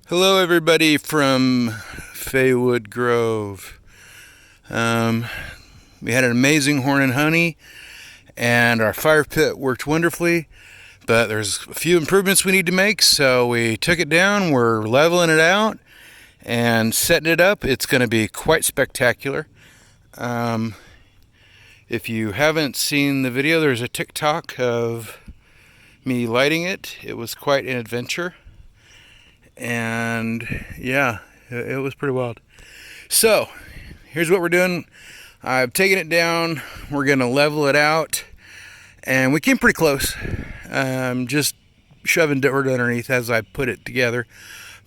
Hello, everybody from Faewood Grove. We had an amazing horn and honey, and our fire pit worked wonderfully. But there's a few improvements we need to make, so we took it down. We're leveling it out and setting it up. It's going to be quite spectacular. If you haven't seen the video, there's a TikTok of me lighting it. It was quite an adventure. And yeah, it was pretty wild. So here's what we're doing. I've taken it down. We're gonna level it out, and we came pretty close. Just shoving dirt underneath as I put it together,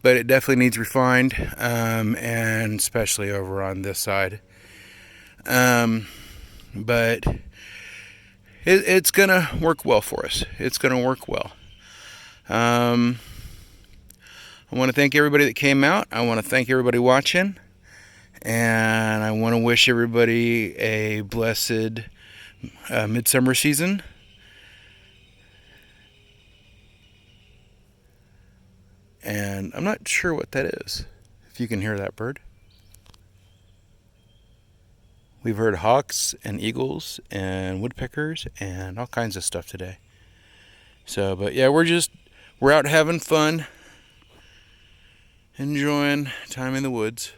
but it definitely needs refined, and especially over on this side. But it's gonna work well for us. It's gonna work well. I want to thank everybody that came out. I want to thank everybody watching. And I want to wish everybody a blessed midsummer season. And I'm not sure what that is, if you can hear that bird. We've heard hawks and eagles and woodpeckers and all kinds of stuff today. So, but yeah, we're out having fun. Enjoying time in the woods.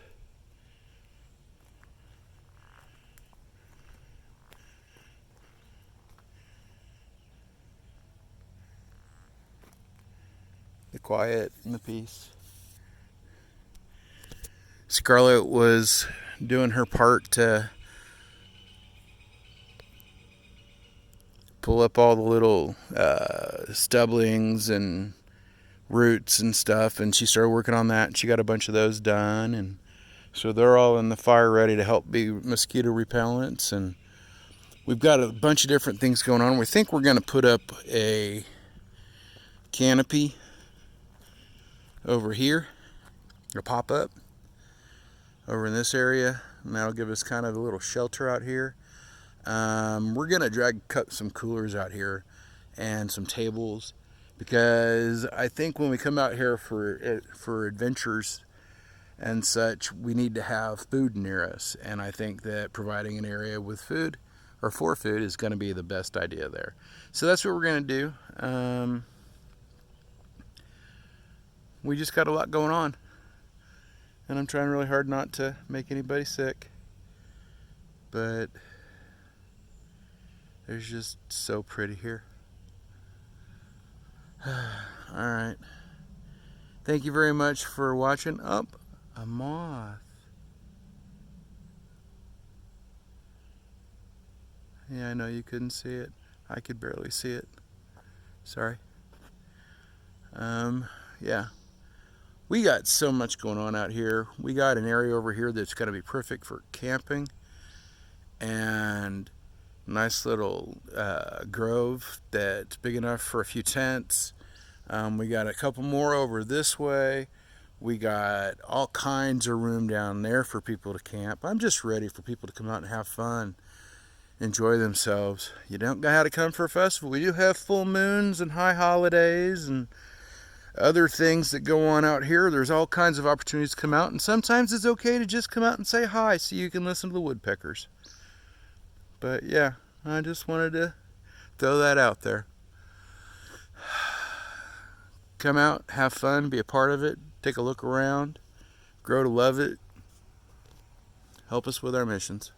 The quiet and the peace. Scarlett was doing her part to pull up all the little stubblings and roots and stuff, and she started working on that, and she got a bunch of those done, and so they're all in the fire ready to help be mosquito repellents. And we've got a bunch of different things going on. We think we're going to put up a canopy over here, a pop-up over in this area, and that'll give us kind of a little shelter out here. We're going to cut some coolers out here and some tables, because I think when we come out here for adventures and such, we need to have food near us, and I think that providing an area with food or for food is going to be the best idea there. So that's what we're going to do. We just got a lot going on, and I'm trying really hard not to make anybody sick, but there's just so pretty here. Alright. Thank you very much for watching. Up, a moth. Yeah, I know you couldn't see it. I could barely see it. Sorry. Yeah. We got so much going on out here. We got an area over here that's going to be perfect for camping. And nice little grove that's big enough for a few tents. We got a couple more over this way. We got all kinds of room down there for people to camp. I'm just ready for people to come out and have fun, enjoy themselves. You don't have to come for a festival. We do have full moons and high holidays and other things that go on out here. There's all kinds of opportunities to come out, and sometimes it's okay to just come out and say hi so you can listen to the woodpeckers. But yeah, I just wanted to throw that out there. Come out, have fun, be a part of it, take a look around, grow to love it, help us with our missions.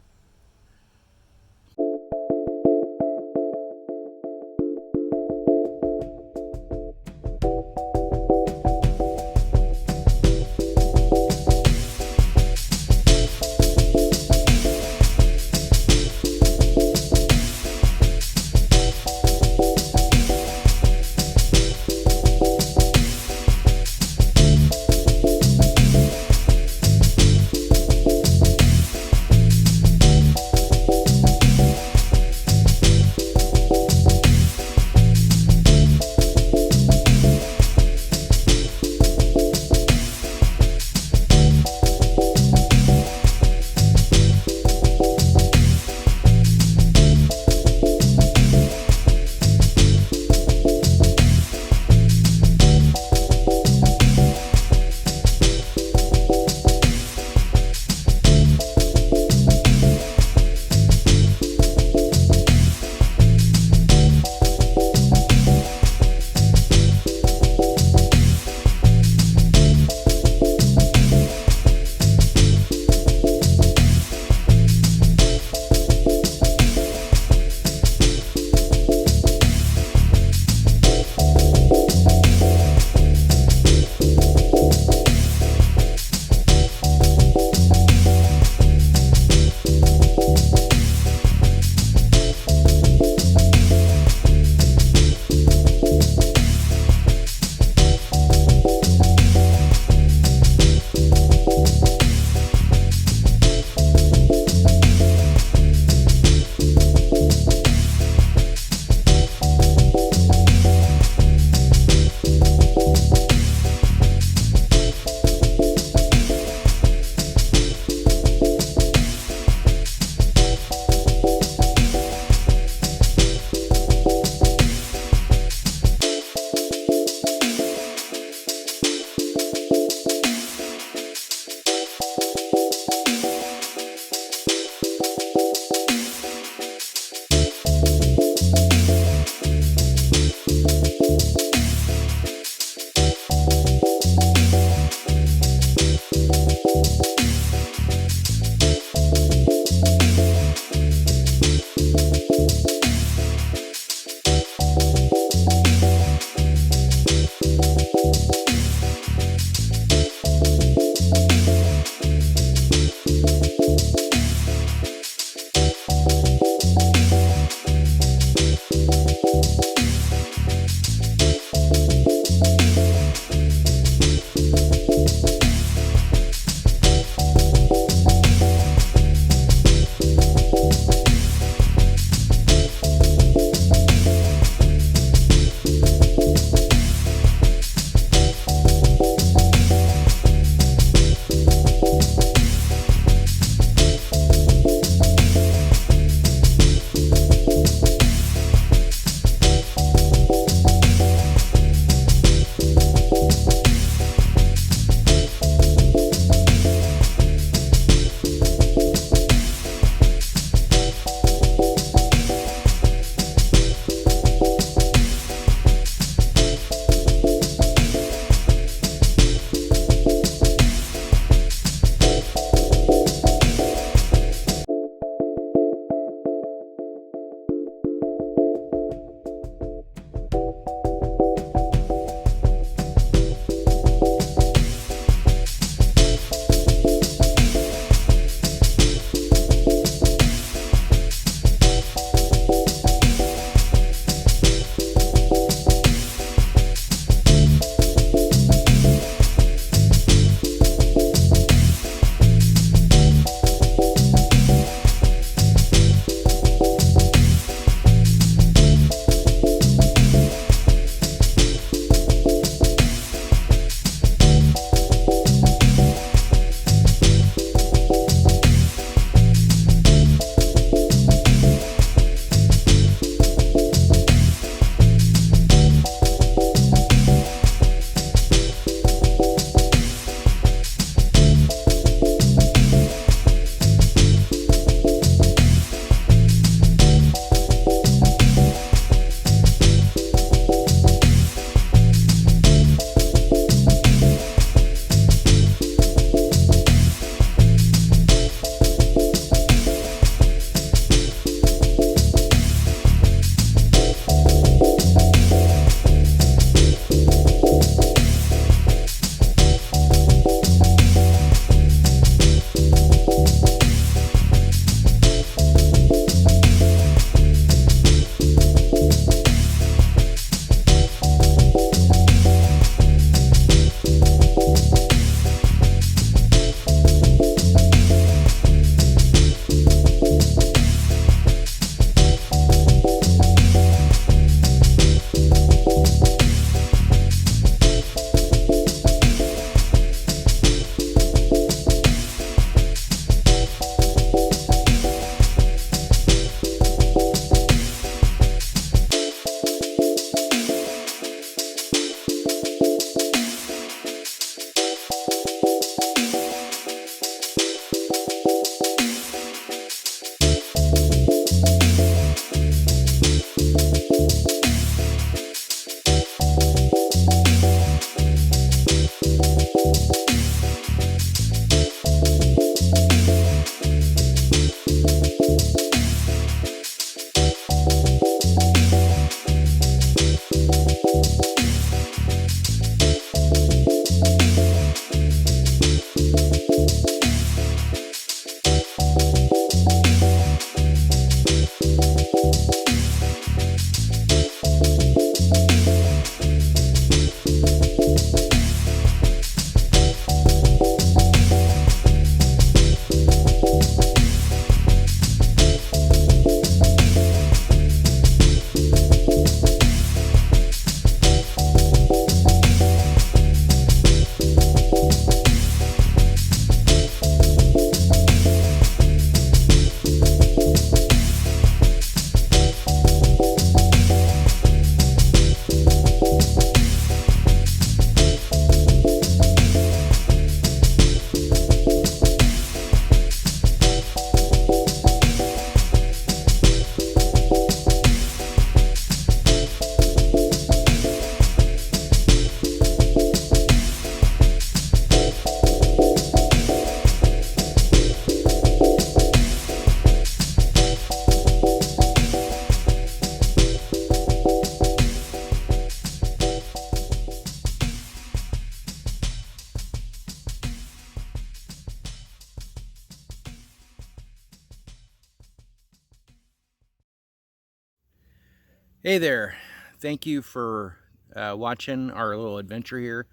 Hey there. Thank you for watching our little adventure here.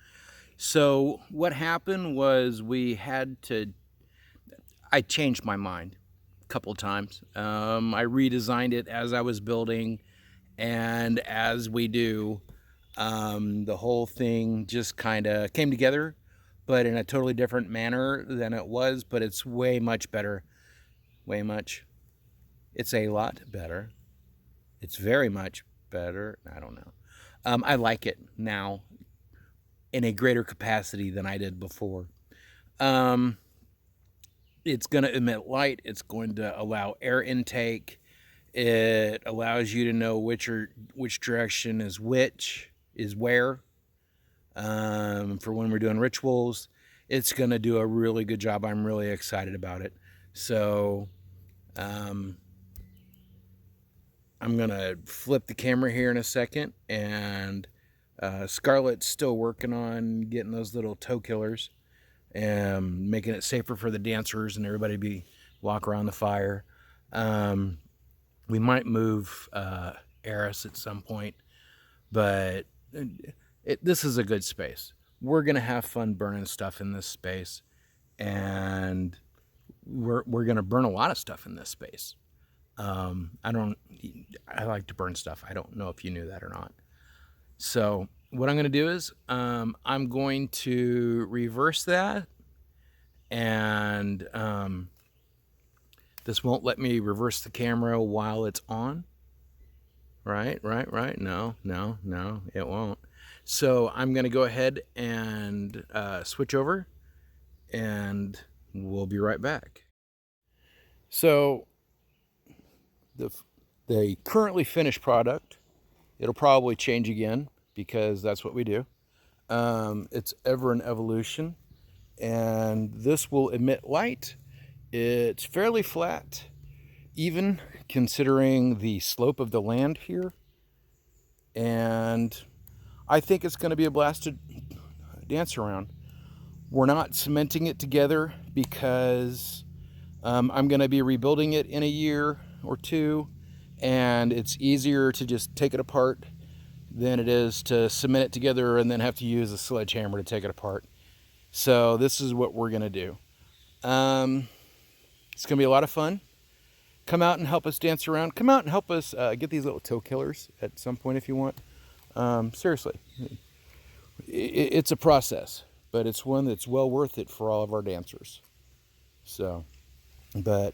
So what happened was I changed my mind a couple times. I redesigned it as I was building, and as we do, the whole thing just kind of came together, but in a totally different manner than it was, but it's way much better. Way much. It's a lot better. It's very much better. I don't know. I like it now in a greater capacity than I did before. Um, it's going to emit light. It's going to allow air intake. It allows you to know which direction is where. For when we're doing rituals, it's going to do a really good job. I'm really excited about it. So, um, I'm going to flip the camera here in a second, and Scarlett's still working on getting those little toe killers and making it safer for the dancers and everybody to walk around the fire. We might move Eris at some point, but this is a good space. We're going to have fun burning stuff in this space, and we're going to burn a lot of stuff in this space. I like to burn stuff. I don't know if you knew that or not. So what I'm going to do is I'm going to reverse that, and this won't let me reverse the camera while it's on. Right. No, it won't. So I'm going to go ahead and switch over, and we'll be right back. So the currently finished product, it'll probably change again because that's what we do. It's ever an evolution, and this will emit light. It's fairly flat, even considering the slope of the land here, and I think it's going to be a blast to dance around. We're not cementing it together because I'm going to be rebuilding it in a year or two, and it's easier to just take it apart than it is to cement it together and then have to use a sledgehammer to take it apart. So this is what we're going to do. It's going to be a lot of fun. Come out and help us dance around. Come out and help us get these little toe killers at some point if you want. Seriously, it's a process, but it's one that's well worth it for all of our dancers. So, but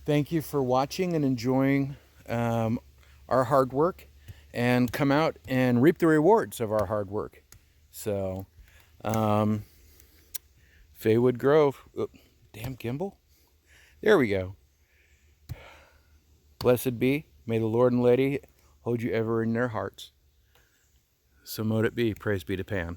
thank you for watching and enjoying our hard work, and come out and reap the rewards of our hard work. So, Faewood Grove. Damn gimbal. There we go. Blessed be. May the Lord and Lady hold you ever in their hearts. So mote it be. Praise be to Pan.